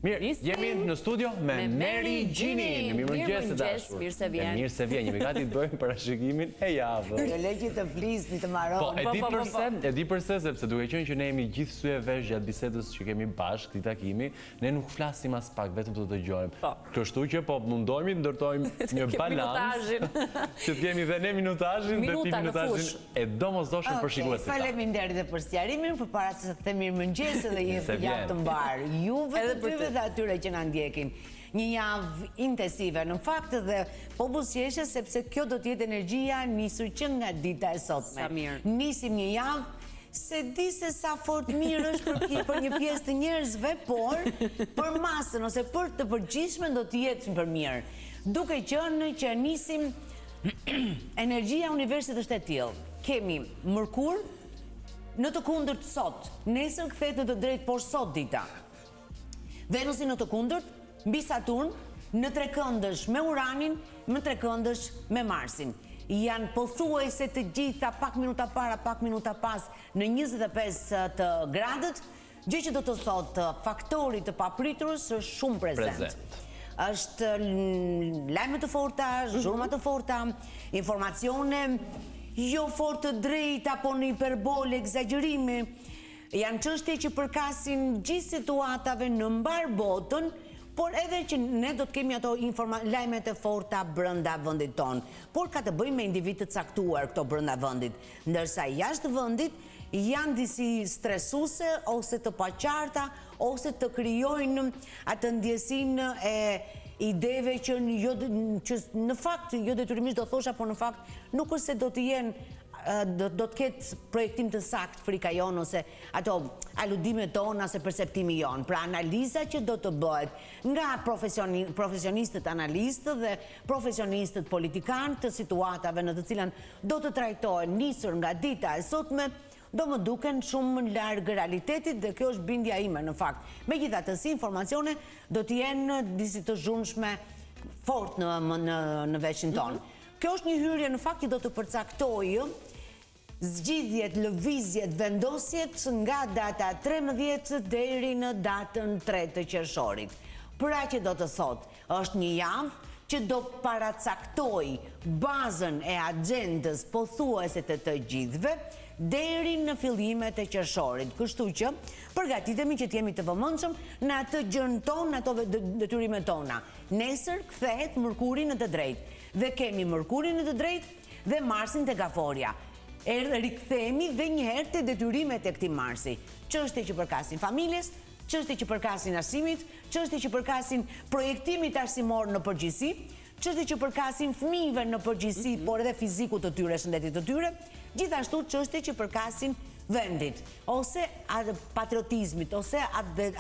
Mirë, jemi në studio me Mary Gjinin. Mirëmëngjes të dashur. Mirë se vjen. Mirë se vjen. Jemi gati të bëjmë parashikimin e javës. Jo leqi të flisni të maron. E di përse, sepse duke qenë që ne jemi gjithë sy e vesh gjatë bisedës që kemi bashkë këtij takimi, ne nuk flasim as pak, vetëm të dëgjojmë. Kështu që po mundohemi të ndërtojmë një balancë. Që të kemi dhe ne minutazhin dhe ti minutazhin e domosdoshëm për shikuesit. Faleminderit për sqarimin, përpara se të them mirëmëngjes dhe javë të mbar. Juve të dyve dhe atyre që na ndjekin. Një javë intensive në fakt dhe po buzëqeshje sepse kjo do të jetë energjia nisur që nga dita e sotme. Nisim një javë se di se sa fort mirë është për një pjesë të njerëzve, por për masën ose për të përgjithshmen do të jetë për mirë. Duke qenë që nisim energjia e universit është e tillë. Kemi Mërkur në të kundërt sot, nesër kthehet në të drejtë, por sot dita. Venusi në të kundërt, mbi Saturn, në trekëndësh me Uranin, në trekëndësh me Marsin. Janë pothuajse të gjitha pak minuta para, pak minuta pas në 25 gradët, gjë që do të thotë faktori të papriturës është shumë prezent. Është lajme të forta, zhurma të forta, informacione jo fort të drejta apo në hiperbole, egzagjerime. Janë çështje që përkasin gjithë situatave në mbar botën, por edhe që ne do të kemi ato lajmet e forta brenda vendit tonë. Por ka të bëjmë me individ të caktuar këto brenda vendit, ndërsa jashtë vendit janë disi stresuese ose të paqarta ose të krijojnë atë ndjesinë e ideve që në fakt jo detyrimisht do thosha, por në fakt nuk është se do të jenë do të ketë projektim të sakt frika jonë ose ato aludimet tona ose perceptimi jonë. Pra analiza që do të bëhet nga profesionistët analistë dhe profesionistët politikanë të situatave në të cilën do të trajtohen nisur nga dita e sotme, do më duken shumë larg realitetit dhe kjo është bindja ime në fakt. Megjithatë, si informacione do të jenë disi të zhurmshme fort në veshin tonë. Kjo është një hyrje në fakt që do të përcaktojë zgjidhjet, lëvizjet, vendosjet nga data 13 deri në datën 3 të qershorit. Pra që do të thotë, është një javë që do paracaktoj bazën e agjendës pothuajse të gjithëve deri në fillimet e qershorit. Kështu që përgatitemi që t'jemi të vëmendshëm në atë gjën tonë, në ato detyrimet tona. Nesër kthehet Mërkuri në të drejtë dhe kemi Mërkurin në të drejtë dhe Marsin te Gaforja. Rikthehemi dhe një herë te detyrimet e këtij Marsi. Çështje që përkasin familjes, çështje që përkasin arsimit, çështje që përkasin projektimit arsimor në përgjithësi, çështje që përkasin fëmijëve në përgjithësi, por edhe fizikut të tyre, shëndetit të tyre, gjithashtu çështje që përkasin vendit, ose patriotizmit, ose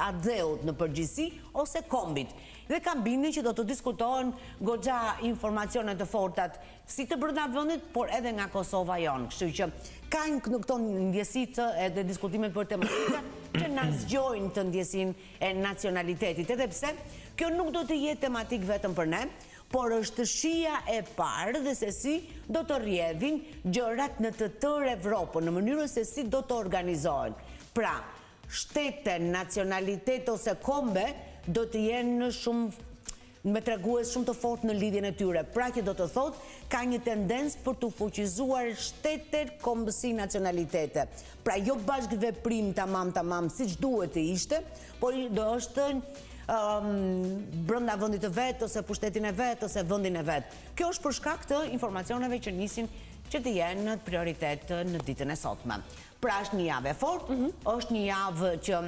adheut në përgjithësi, ose kombit. Dhe kam bindjen që do të diskutohen goxha informacione të fortat si të brenda vendit, por edhe nga Kosova jonë. Kështu që kanë këto ndjesitë edhe diskutimet për tematika që na zgjojnë të ndjesinë e nacionalitetit. Edhe pse kjo nuk do të jetë tematik vetëm për ne, por është shija e parë dhe se si do të rrjedhin gjërat në të tërë Evropën, në mënyrën se si do të organizohen. Pra, shtete, nacionalitet ose kombe do të jenë me tregues shumë të fortë në lidhjen e tyre. Pra që do të thotë, ka një tendencë për të fuqizuar shtetet, kombësi, nacionalitete. Pra jo bashkëveprim tamam, siç duhet të ishte, por do është brenda vendit të vet ose pushtetin e vet ose vendin e vet. Kjo është për shkak të informacioneve që nisin që të jenë prioritet në ditën e sotme. Pra është një javë e fortë, është një javë që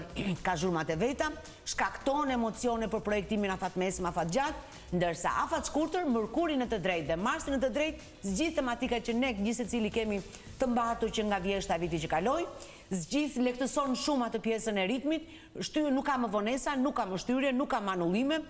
ka zhurmat e veta, shkakton emocione për projektimin afat mesim, afat gjatë, ndërsa afat shkurtër, Mërkuri në të drejtë dhe Marsi në të drejtë, zgjidh tematika që ne gjithë secili kemi të mbatur që nga vjeshta viti që kaloi, zgjidh lehtëson shumë atë pjesën e ritmit, nuk ka më vonesa, nuk ka më shtyrje, nuk ka më anullime,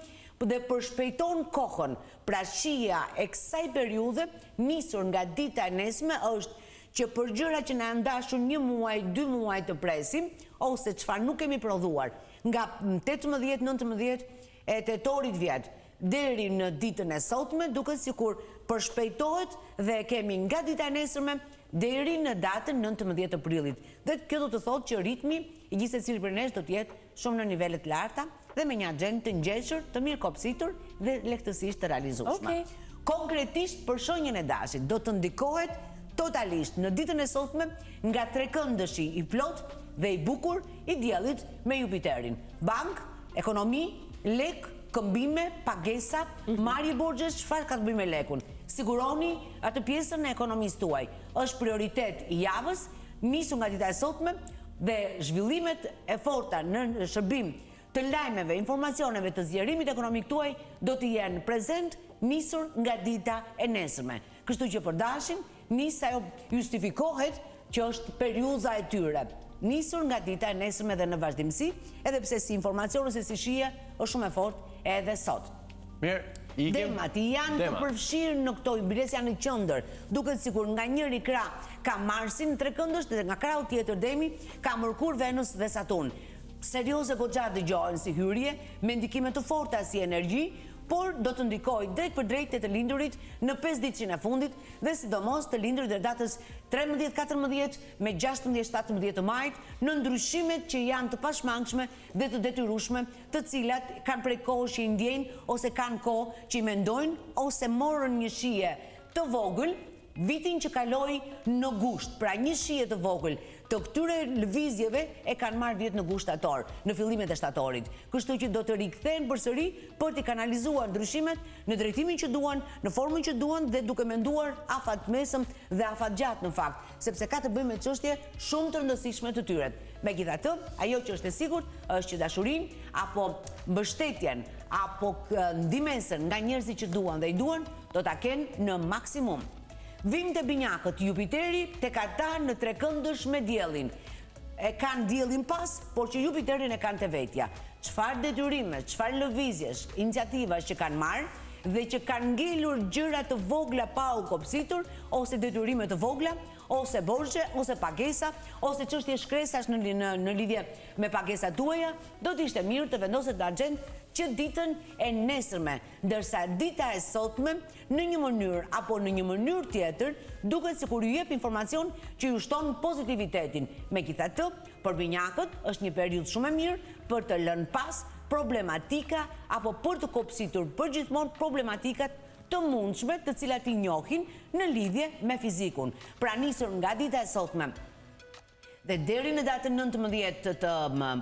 dhe përshpejton kohën. Pra shija e kësaj periudhe nisur nga dita e nesme është që për gjëra që na ndashur 1 muaj, 2 muaj të presim, ose çfarë nuk kemi prodhuar nga 18-19 e tetorit vjet deri në ditën e sotme, duket sikur përshpejtohet dhe kemi nga dita e nesërme deri në datën 19 prillit. Dhe kjo do të thotë që ritmi i gjithë secili prej nesh do të jetë shumë në nivele të larta, dhe me një agjendë të ngjeshur, të mirë kopsitur dhe lehtësisht të realizueshme. Konkretisht për shenjën e dashit do të ndikohet totalisht në ditën e sotme nga trekëndëshi i plot dhe i bukur i diellit me Jupiterin. Bank, ekonomi, lek, këmbime, pagesa, marrje borxhesh, çfarë ka të bëjë me lekun. Siguroni atë pjesën e ekonomisë tuaj. Është prioritet i javës, nisur nga dita e sotme dhe zhvillimet e forta në shërbim të lajmeve, informacioneve të zgjerimit ekonomik tuaj do të jenë prezent nisur nga dita e nesërme. Kështu që për dashin, nisë ajo justifikohet që është periudha e tyre. Nisur nga dita e nesërme dhe në vazhdimsi, edhe pse si informacion ose si shije është shumë e fortë edhe sot. Demat janë të përfshirë në këto, mbires janë në qendër, duket sikur nga njëri krah ka Marsin në trekëndësh dhe nga krahu tjetër Demi ka Mërkur, Venus dhe Saturn. Serioze goxha dëgjohen si hyrje me ndikime të forta si energji, por do të ndikoj drejt për drejt të lindurit në 5 ditëshin e fundit dhe sidomos të lindurit dhe datës 13-14 me 16-17 të majt në ndryshimet që janë të pashmangshme dhe të detyrueshme, të cilat kanë prej kohësh që i ndjejnë ose kanë kohë që i mendojnë ose morën një shije të vogël vitin që kaloi në gusht. Pra një shije të vogël të këtyre lëvizjeve e kanë marrë vjet në gusht shtator, në fillimet e shtatorit. Kështu që do të rikthehen përsëri për të kanalizuar ndryshimet në drejtimin që duan, në formën që duan dhe duke menduar afatmesëm dhe afatgjatë në fakt, sepse ka të bëjë me çështje shumë të rëndësishme të tyre. Megjithatë, ajo që është e sigurt është që dashurinë apo mbështetjen apo ndihmën nga njerëzit që duan dhe i duan do ta kenë në maksimum. Vim të binjakët, Jupiteri tek ata në trekëndësh me diellin. E kanë diellin pas, por që Jupiterin e kanë të vetja. Çfarë detyrime, çfarë lëvizjesh, iniciativash që kanë marrë dhe që kanë ngelur gjëra të vogla pa u kopsitur, ose detyrime të vogla, ose borxhe, ose pagesa, ose çështje shkresash në lidhje me pagesat tuaja, do të ishte mirë të vendoset në agjendë që ditën e nesërme, ndërsa dita e sotme në një mënyrë apo në një mënyrë tjetër duket sikur ju jep informacion që ju shton pozitivitetin. Megjithatë, për binjakët është një periudhë shumë e mirë për të lënë pas problematika apo për të kopsitur përgjithmonë problematikat të mundshme të cilat i njohin në lidhje me fizikun. Pra nisur nga dita e sotme dhe deri në datën 19 të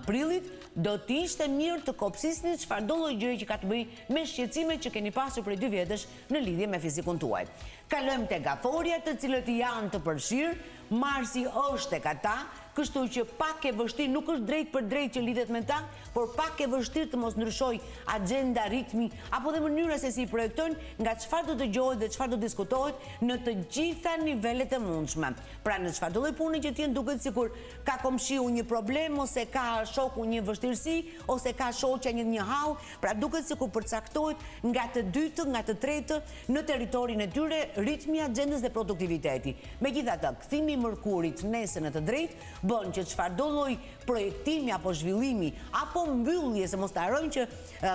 prillit do të ishte mirë të kopsisni çfarëdo lloj gjëje që ka të bëjë me shqetësimet që keni pasur prej 2 vjetësh në lidhje me fizikun tuaj. Kalojmë te gaforjat, të cilët janë të përfshirë. Marsi është tek ata, kështu që pak e vështirë, nuk është drejt për drejt që lidhet me ta, por pak e vështirë të mos ndryshoj agjenda, ritmi apo dhe mënyra se si i projektojnë nga çfarë do dëgjohet dhe çfarë do diskutohet në të gjitha nivelet e mundshme. Pra në çfarëdo lloj pune që tjen duket sikur ka komshiu një problem ose ka shoku një vështirësi ose ka shoqja një hall, pra duket sikur përcaktohet nga të dytë, nga të tretë në territorin e tyre ritmi i agjendës dhe produktiviteti. Megjithatë, kthimi i Mërkurit nesër në të drejtë bën që çfarëdo lloj projektimi apo zhvillimi apo mbyllje, se mos ta harrojmë që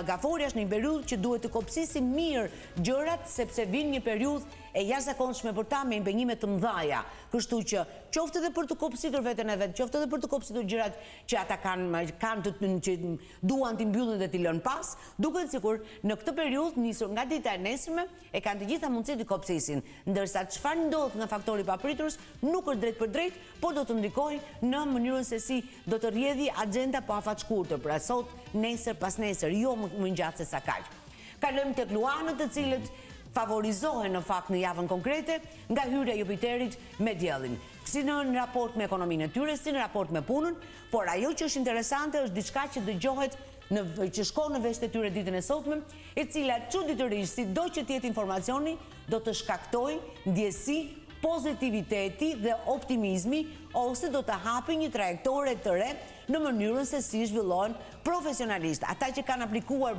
gaforja është në një periudhë që duhet të kopsisi mirë gjërat sepse vjen një periudhë e jashtëzakonshme për ta me impenjime të mëdha. Kështu që qoftë edhe për të kopsitur veten e vet, qoftë edhe për të kopsitur gjërat që ata kanë që duan t'i mbyllin dhe t'i lënë pas, duket sikur në këtë periudhë nisur nga dita e nesërme e kanë të gjitha mundësitë të kopsisin, ndërsa çfarë ndodh nga faktori i papritur nuk është drejt për drejt, por do të ndikojë në mënyrën se si do të rrjedhë agjenda pa afat shkurtër, pra sot, nesër, pas nesër, jo më gjatë se sa kaq. Kalojmë tek luanët, të cilët favorizohen në fakt në javën konkrete nga hyrja e Jupiterit me diellin. Si në raport me ekonominë e tyre, si në raport me punën, por ajo që është interesante është diçka që dëgjohet që shkon në vesh të tyre ditën e sotme, e cila çuditërisht sido që të jetë informacioni, do të shkaktojë ndjesi pozitiviteti dhe optimizmi ose do të hapi një trajektore të re në mënyrën se si zhvillohen profesionalisht. Ata që kanë aplikuar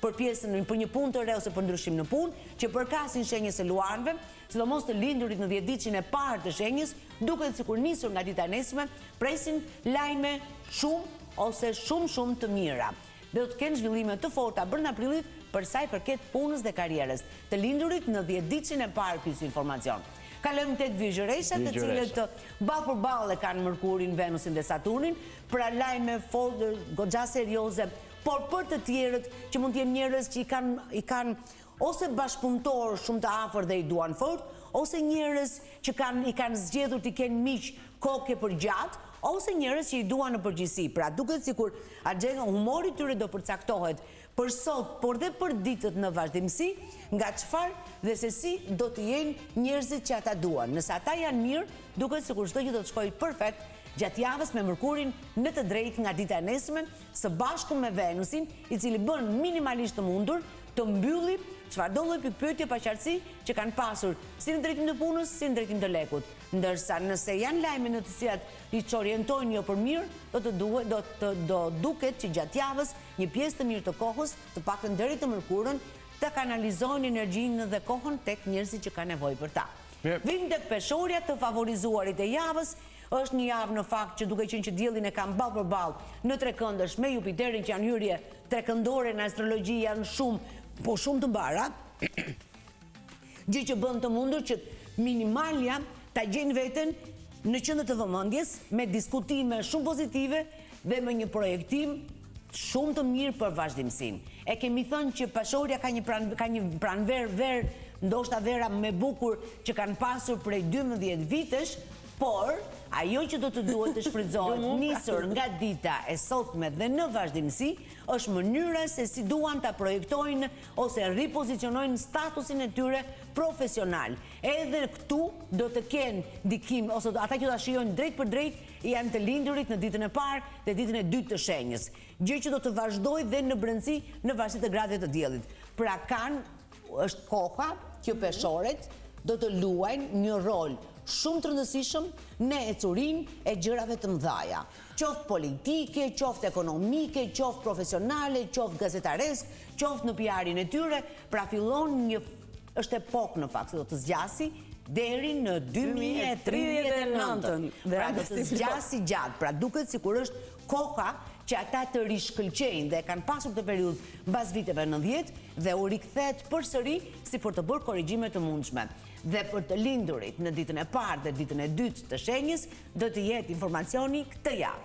për pjesën për një punë të re ose për ndryshim në punë, që përkasin shenjës e luanëve, sidomos të lindurit në 10 ditëshin e parë të shenjës, duket sikur nisur nga dita e nesërme, presin lajme shumë ose shumë të mira. Dhe do të kenë zhvillime të forta brenda prillit për sa i përket punës dhe karrierës të lindurit në 10 ditëshin e parë ky informacion. Kalojmë tek vizhëreshat, të cilët ballë për ballë kanë Mërkurin, Venusin dhe Saturnin, pra lajme goxha serioze por për të tjerët që mund të jenë njerëz që i kanë ose bashkëpunëtor shumë të afër dhe i duan fort, ose njerëz që i kanë zgjedhur të kenë miq koke për gjatë, ose njerëz që i duan në përgjithësi. Pra duket sikur humori i tyre do përcaktohet për sot, por dhe për ditët në vazhdimsi, nga çfarë dhe se si do të jenë njerëzit që ata duan. Nëse ata janë mirë, duket sikur çdo gjë do të shkojë perfekt gjatë javës me Mërkurin në të drejtë nga dita e nesërme, së bashku me Venusin, i cili bën minimalisht të mundur të mbylli çfarëdo lloj pikpyetje pa qartësi që kanë pasur si në drejtim të punës, si në drejtim të lekut. Ndërsa nëse janë lajme në të cilat i çorientojnë jo për mirë, do duket që gjatë javës një pjesë të mirë të kohës, të paktën deri të Mërkurën, të kanalizojnë energjinë dhe kohën tek njerëzit që kanë nevojë për ta. Vim tek peshorja, të favorizuarit e javës. Është një javë në fakt që duke qenë që diellin e kam ballë për ballë në trekëndësh me Jupiterin, që janë hyrje trekëndore në astrologji, janë shumë të mbara, gjë që bën të mundur që minimalja ta gjenë veten në qendër të vëmendjes, me diskutime shumë pozitive dhe me një projektim shumë të mirë për vazhdimsinë. E kemi thënë që peshorja ka një pranverë, ndoshta vera më bukur që kanë pasur prej 12 vitesh, por ajo që do të duhet të shfrytëzohet nisur nga dita e sotme dhe në vazhdimsi është mënyra se si duan ta projektojnë ose ripozicionojnë statusin e tyre profesional. Edhe këtu do të kenë ndikim, ose ata që ta shijojnë drejt për drejt janë të lindurit në ditën e parë dhe ditën e dytë të shenjës. Gjë që do të vazhdojë dhe në brendësi në varësi të gradëve të diellit. Pra është koha që peshoret do të luajnë një rol shumë të rëndësishëm në ecurinë e gjërave të mëdhaja. Qoftë politike, qoftë ekonomike, qoftë profesionale, qoftë gazetaresk, qoftë në PR-in e tyre, pra fillon është epokë në fakt, do të zgjasi deri në 2039. Pra do të zgjasi gjatë, pra duket sikur është koha që ata të rishkëlqejnë dhe kanë pasur këtë periudhë mbas viteve 90 dhe u rikthehet përsëri si për të bërë korrigjime të mundshme. Dhe për të lindurit në ditën e parë dhe ditën e dytë të shenjës do të jetë informacioni këtë javë.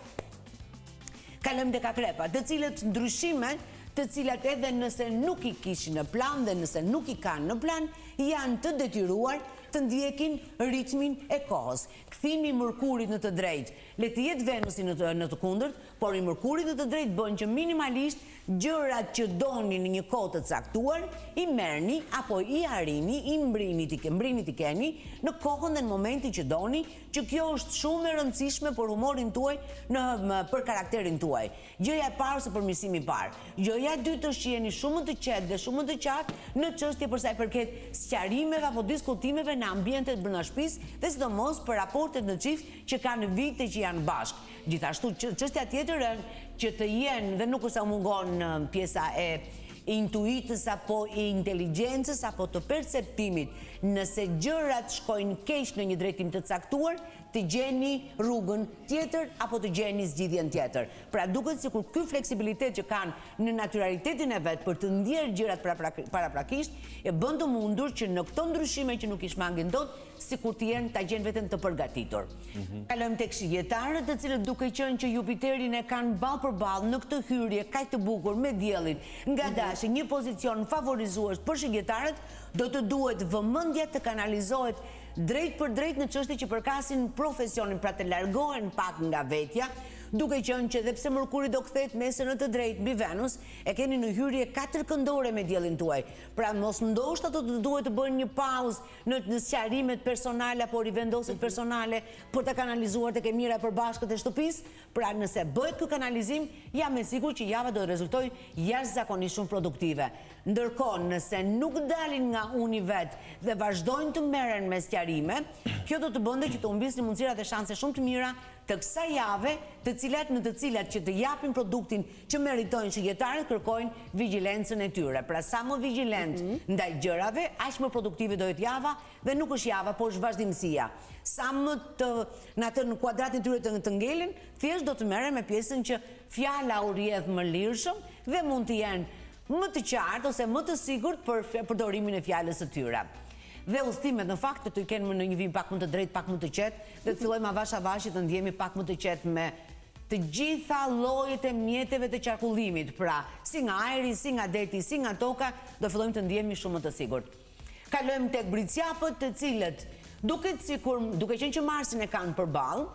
Kalojmë tek akrepat, të cilët ndryshime, të cilat edhe nëse nuk i kishin në plan dhe nëse nuk i kanë në plan, janë të detyruar të ndjekin ritmin e kohës. Kthimi i Mërkurit në të drejtë, le të jetë Venusi në të kundërt, por i Mërkurit në të drejtë bën që minimalisht gjërat që doni në një kohë të caktuar i merrni apo i arrini, i mbrini t'i keni në kohën dhe në momentin që doni, që kjo është shumë e rëndësishme për humorin tuaj, për karakterin tuaj. Gjëja e parë ose përmirësimi i parë. Gjëja e dytë është që jeni shumë të qetë dhe shumë të qartë në çështje për sa i përket sqarimeve apo diskutimeve në ambientet brenda shtëpisë dhe sidomos për raportet në çift që kanë vite që janë bashkë. Gjithashtu çështja tjetër është që të jenë dhe nuk është mungon pjesa e intuitës apo i inteligjencës apo të perceptimit, nëse gjërat shkojnë keq në një drejtim të caktuar, të gjeni rrugën tjetër apo të gjeni zgjidhjen tjetër. Pra duket sikur ky fleksibilitet që kanë në natyralitetin e vet për të ndjerë gjërat paraprakisht e bën të mundur që në këto ndryshime që nuk i shmangin dot, sikur të jenë ta gjenë veten të përgatitur. Kalojmë tek shigjetarët, të cilët duke qenë që Jupiterin e kanë ballë për ballë në këtë hyrje kaq të bukur me diellin, ngadalë një pozicion favorizues për shigjetarët, do të duhet vëmendja të kanalizohet drejt për drejt në çështje që përkasin profesionin, pra të largohen pak nga vetja, duke qenë që edhe pse Mërkuri do kthehet nesër në të drejtë mbi Venus, e keni në hyrje 4 këndore me diellin tuaj. Pra mos ndoshta do të duhet të bëni një pauzë në sqarimet personale apo rivendosjet personale për të kanalizuar tek e mira e përbashkët e shtëpisë. Pra nëse bëhet ky kanalizim, jam e sigurt që java do të rezultojë jashtëzakonisht shumë produktive. Ndërkohë, nëse nuk dalin nga uni vet dhe vazhdojnë të merren me sqarime, kjo do të bënte që të humbisni mundësira dhe shanse shumë të mira të kësaj jave, në të cilat që të japin produktin që meritojnë shigjetarët, kërkojnë vigjilencën e tyre. Pra sa më vigjilent ndaj gjërave, aq më produktive do jetë java dhe nuk është java, por është vazhdimësia. Sa më në kuadratin tyre të ngelin, thjesht do të merren me pjesën që fjala u rrjedh më lirshëm dhe mund të jenë më të qartë ose më të sigurt për përdorimin e fjalës së tyre. Dhe udhëtimet në fakt të kenë në një vim pak më të drejtë, pak më të qetë, dhe të fillojmë avash avashi të ndjemi pak më të qetë me të gjitha llojet e mjeteve të qarkullimit, pra si nga ajri, si nga deti, si nga toka, do fillojmë të ndihemi shumë më të sigurt. Kalojmë tek bricjapët, të cilët duke qenë që Marsin e kanë përballë,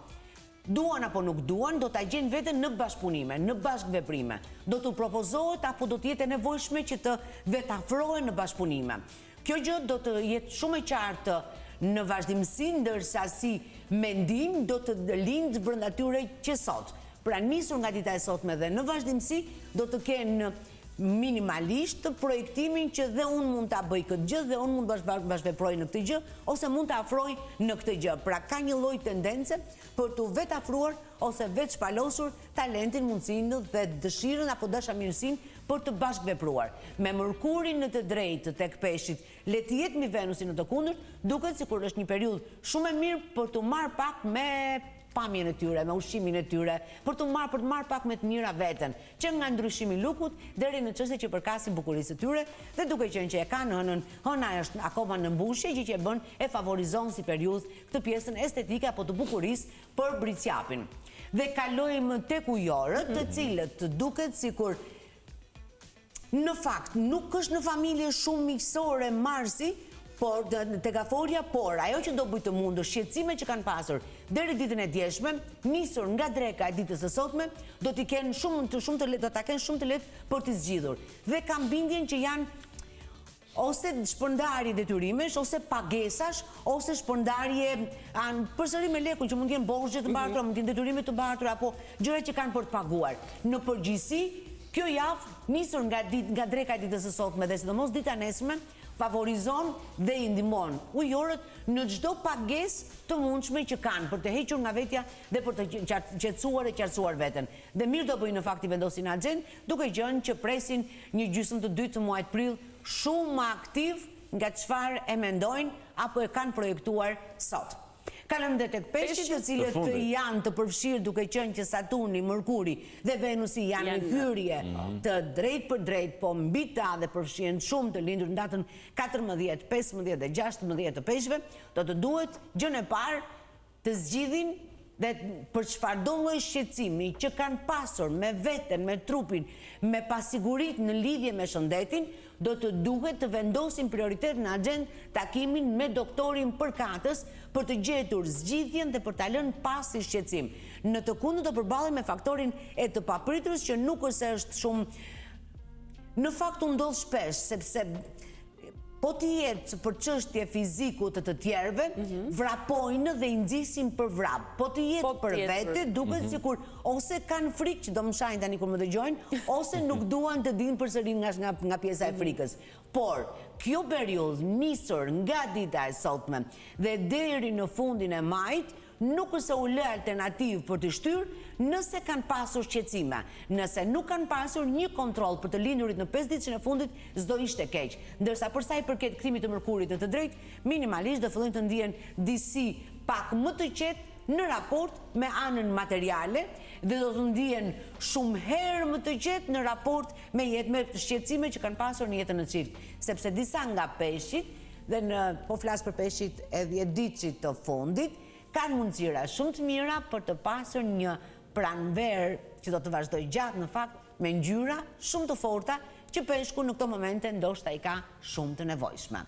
duan apo nuk duan, do ta gjenë veten në bashkëpunime, në bashkëveprime. Do t'u propozohet apo do të jetë e nevojshme që të vetafrohen në bashkëpunime. Kjo gjë do të jetë shumë e qartë në vazhdimsi, ndërsa si mendim do të lindë brenda tyre që sot. Pra nisur nga dita e sotme dhe në vazhdimsi do të kenë minimalisht projektimin që dhe unë mund ta bëj këtë gjë dhe unë mund bashkëveproj në këtë gjë ose mund ta afroj në këtë gjë. Pra ka një lloj tendence për të vetë afruar ose vetë shpalosur talentin, mundësinë dhe dëshirën apo dashamirësinë për të bashkëvepruar. Me Mërkurin në të drejtë tek Peshqit, le të jetë mi Venusin në të kundërt, duket sikur është një periudhë shumë e mirë për të marrë pak me pamjen e tyre, me ushqimin e tyre, për të marrë pak me të mira veten, që nga ndryshimi lukut deri në çështje që përkasin bukurisë së tyre, dhe duke qenë që e kanë hënën, hëna është akoma në mbushje, gjë që e bën e favorizon si periudhë këtë pjesën estetike apo të bukurisë për bricjapin. Dhe kalojmë tek ujorët, të cilët duket sikur në fakt nuk është në familje shumë miqësore Marsi, por tegaforia, por ajo që do bëj të mundur, shqetësimet që kanë pasur deri ditën e djeshme, nisur nga dreka e ditës së sotme, do t'i kenë do ta kenë shumë të lehtë për t'i zgjidhur. Dhe kam bindjen që janë ose shpërndarje detyrimesh, ose pagesash, ose shpërndarje përsëri me lekun, që mund të jenë borxhe të mbartura, mund të jenë detyrime të mbartura, apo gjëra që kanë për të paguar. Në përgjithësi, kjo javë nisur nga dreka e ditës së sotme dhe sidomos dita e nesërme, favorizon dhe i ndihmon ujorët në çdo pagesë të mundshme që kanë për të hequr nga vetja dhe për të qetësuar e qartësuar veten. Dhe mirë do bëjnë në fakt i vendosin agjend, duke qenë që presin një gjysmë të dytë të muajit prill shumë aktiv nga çfarë e mendojnë apo e kanë projektuar sot. Kalojmë dhe tek Peshqit, të cilët janë të përfshirë duke qenë që Saturni, Mërkuri dhe Venusi janë në hyrje të drejt për drejt, po mbi ta dhe përfshihen shumë të lindur në datën 14, 15 dhe 16 të Peshqve, do të duhet gjën e parë të zgjidhin dhe për çfarëdo lloj shqetësimi që kanë pasur me veten, me trupin, me pasigurit në lidhje me shëndetin, do të duhet të vendosin prioritet në agjend takimin me doktorin përkatës për të gjetur zgjidhjen dhe për ta lënë pas si shqetësim. Në të kundërt do përballen me faktorin e të papriturës që nuk është shumë, në fakt u ndodh shpesh, sepse po të jetë për çështje fiziku të tjerëve, vrapojnë dhe i nxisin për vrap. Po të jetë për vete, duket sikur ose kanë frikë që do më shajnë tani kur më dëgjojnë, ose nuk duan të dinë përsëri nga pjesa e frikës. Por kjo periudhë nisur nga dita e sotme dhe deri në fundin e majit, nuk është se u lë alternativë për të shtyrë nëse kanë pasur shqetësime. Nëse nuk kanë pasur një kontroll për të lindurit në 5 ditën e fundit, s'do ishte keq. Ndërsa për sa i përket kthimit të Mërkurit të drejtë, minimalisht do fillojnë të ndihen disi pak më të qetë në raport me anën materiale dhe do të ndihen shumë herë më të qetë në raport me shqetësime që kanë pasur në jetën e çift. Sepse disa nga Peshqit, dhe po flas për Peshqit e 10 ditësit të fundit, kanë mundësira shumë të mira për të pasur një pranverë që do të vazhdoj gjatë në fakt me ngjyra shumë të forta që Peshku në këto momente ndoshta i ka shumë të nevojshme.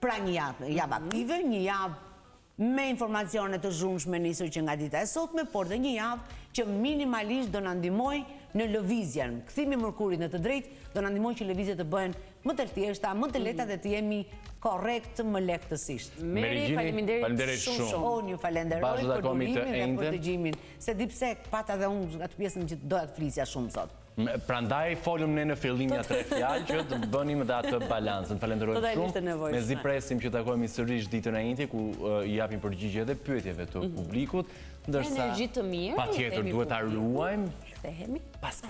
Pra një javë aktive, një javë me informacione të zhurmshme nisur që nga dita e sotme, por dhe një javë që minimalisht do na ndihmoj në lëvizjen. Kthimi i Mërkurit në të drejtë do na ndihmoj që lëvizjet të bëhen më të thjeshta, më të lehta dhe të jemi korrekt më lehtësisht. Meri, faleminderit shumë. Unë ju falenderoj për durimin dhe për dëgjimin. Se di pse pata dhe unë atë pjesën që doja të flisja shumë sot. Prandaj folëm ne në fillim ja 3 fjalë që të bënim edhe atë balancën. Falenderoj shumë. Mezi presim që takojmë sërish ditën e njëjtë ku i japim përgjigje edhe pyetjeve të publikut, ndërsa energji të mirë, patjetër duhet ta ruajmë. Kthehemi Pas.